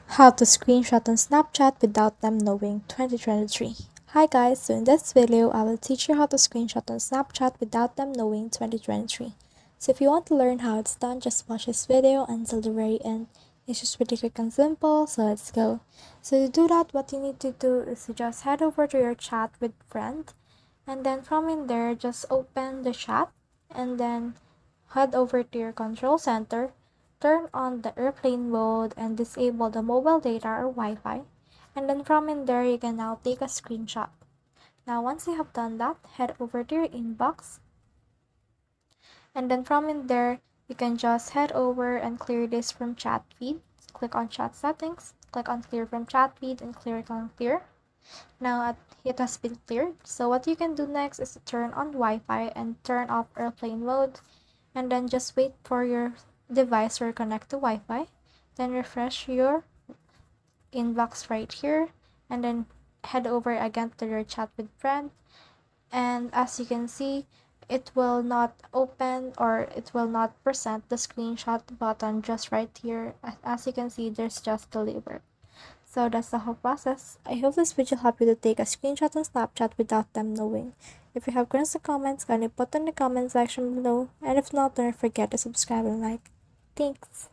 How to screenshot on Snapchat without them knowing 2023. Hi guys, so in this video I will teach you how to screenshot on Snapchat without them knowing 2023. So if you want to learn how it's done, just watch this video until the very end. It's just pretty quick and simple, so let's go. So to do that, what you need to do is to just head over to your chat with friend, and then from in there just open the chat and then head over to your control center, turn on the airplane mode and disable the mobile data or Wi-Fi, and then from in there you can now take a screenshot. Now once you have done that, head over to your inbox, and then from in there you can just head over and clear this from chat feed. Click on chat settings, click on clear from chat feed and click on clear. Now it has been cleared, so what you can do next is to turn on Wi-Fi and turn off airplane mode, and then just wait for your device to connect to Wi-Fi. Then refresh your inbox right here, and then head over again to your chat with friend. And as you can see, it will not open or it will not present the screenshot button just right here. As you can see, there's just deliver. So that's the whole process. I hope this video helped you to take a screenshot on Snapchat without them knowing. If you have questions or comments, kindly put in the comment section below. And if not, don't forget to subscribe and like. Thanks.